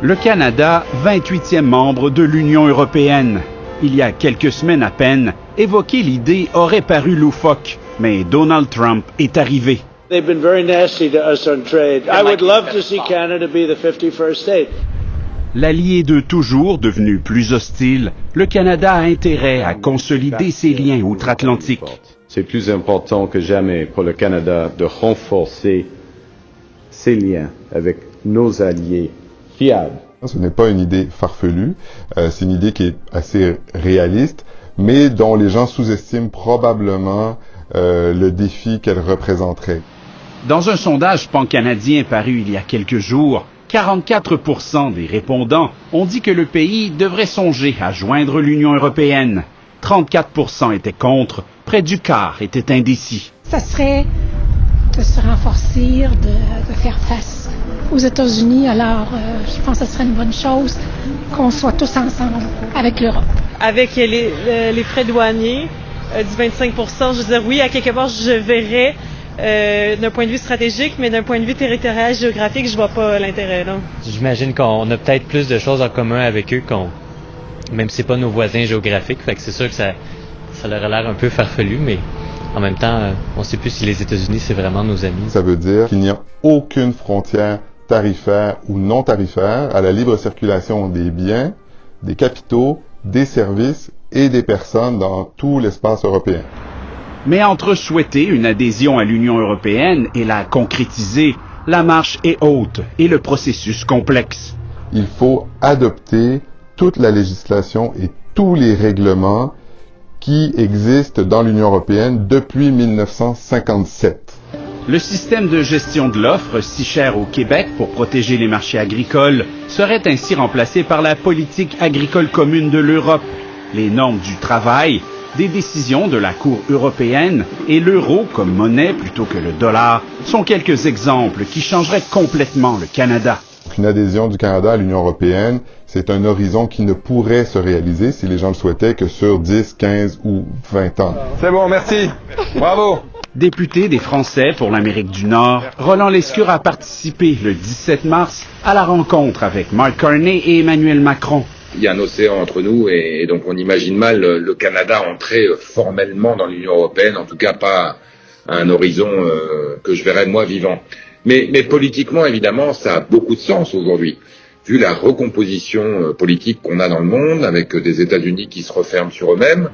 Le Canada, 28e membre de l'Union européenne. Il y a quelques semaines à peine, évoquer l'idée aurait paru loufoque, mais Donald Trump est arrivé. They've been very nasty to us on trade. I would love to see Canada be the 51st state. L'allié de toujours devenu plus hostile, le Canada a intérêt à consolider ses liens outre-Atlantique. C'est plus important que jamais pour le Canada de renforcer ses liens avec nos alliés fiables. Ce n'est pas une idée farfelue, c'est une idée qui est assez réaliste, mais dont les gens sous-estiment probablement le défi qu'elle représenterait. Dans un sondage pan-canadien paru il y a quelques jours, 44% des répondants ont dit que le pays devrait songer à joindre l'Union européenne. 34% étaient contre, près du quart étaient indécis. Ça serait de se renforcer, de faire face aux États-Unis. Alors, je pense que ce serait une bonne chose qu'on soit tous ensemble avec l'Europe. Avec les frais douaniers du 25%, je veux dire, oui, à quelque part, je verrais d'un point de vue stratégique, mais d'un point de vue territorial, géographique, je vois pas l'intérêt, là. J'imagine qu'on a peut-être plus de choses en commun avec eux même si c'est pas nos voisins géographiques, fait que c'est sûr que ça leur a l'air un peu farfelu, mais en même temps, on sait plus si les États-Unis, c'est vraiment nos amis. Ça veut dire qu'il n'y a aucune frontière tarifaire ou non tarifaire à la libre circulation des biens, des capitaux, des services et des personnes dans tout l'espace européen. Mais entre souhaiter une adhésion à l'Union européenne et la concrétiser, la marche est haute et le processus complexe. Il faut adopter toute la législation et tous les règlements qui existent dans l'Union européenne depuis 1957. Le système de gestion de l'offre, si cher au Québec pour protéger les marchés agricoles, serait ainsi remplacé par la politique agricole commune de l'Europe, les normes du travail, des décisions de la Cour européenne et l'euro comme monnaie plutôt que le dollar sont quelques exemples qui changeraient complètement le Canada. Une adhésion du Canada à l'Union européenne, c'est un horizon qui ne pourrait se réaliser, si les gens le souhaitaient, que sur 10, 15 ou 20 ans. C'est bon, merci. Bravo. Député des Français pour l'Amérique du Nord, Roland Lescure a participé le 17 mars à la rencontre avec Mark Carney et Emmanuel Macron. Il y a un océan entre nous et donc on imagine mal le Canada entrer formellement dans l'Union européenne, en tout cas pas à un horizon que je verrais moi vivant. Mais politiquement, évidemment, ça a beaucoup de sens aujourd'hui, vu la recomposition politique qu'on a dans le monde, avec des États-Unis qui se referment sur eux-mêmes.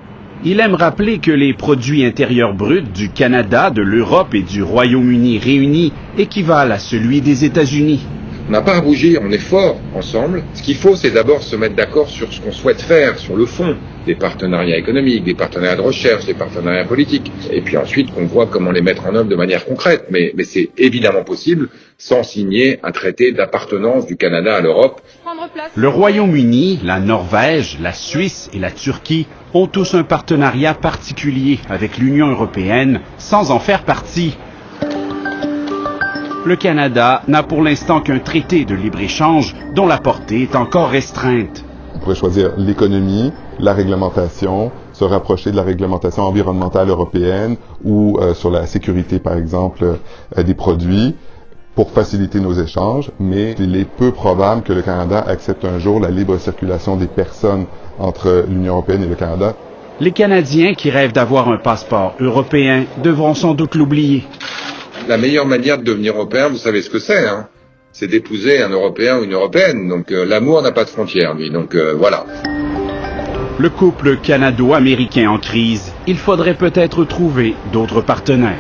Il aime rappeler que les produits intérieurs bruts du Canada, de l'Europe et du Royaume-Uni réunis équivalent à celui des États-Unis. On n'a pas à rougir, on est forts ensemble. Ce qu'il faut, c'est d'abord se mettre d'accord sur ce qu'on souhaite faire, sur le fond, des partenariats économiques, des partenariats de recherche, des partenariats politiques. Et puis ensuite, qu'on voit comment les mettre en œuvre de manière concrète. Mais c'est évidemment possible sans signer un traité d'appartenance du Canada à l'Europe. Le Royaume-Uni, la Norvège, la Suisse et la Turquie ont tous un partenariat particulier avec l'Union européenne sans en faire partie. Le Canada n'a pour l'instant qu'un traité de libre-échange dont la portée est encore restreinte. On pourrait choisir l'économie, la réglementation, se rapprocher de la réglementation environnementale européenne ou sur la sécurité, par exemple, des produits pour faciliter nos échanges, mais il est peu probable que le Canada accepte un jour la libre circulation des personnes entre l'Union européenne et le Canada. Les Canadiens qui rêvent d'avoir un passeport européen devront sans doute l'oublier. La meilleure manière de devenir européen, vous savez ce que c'est, hein ? C'est d'épouser un Européen ou une Européenne. Donc l'amour n'a pas de frontières, lui. Donc voilà. Le couple canado-américain en crise, il faudrait peut-être trouver d'autres partenaires.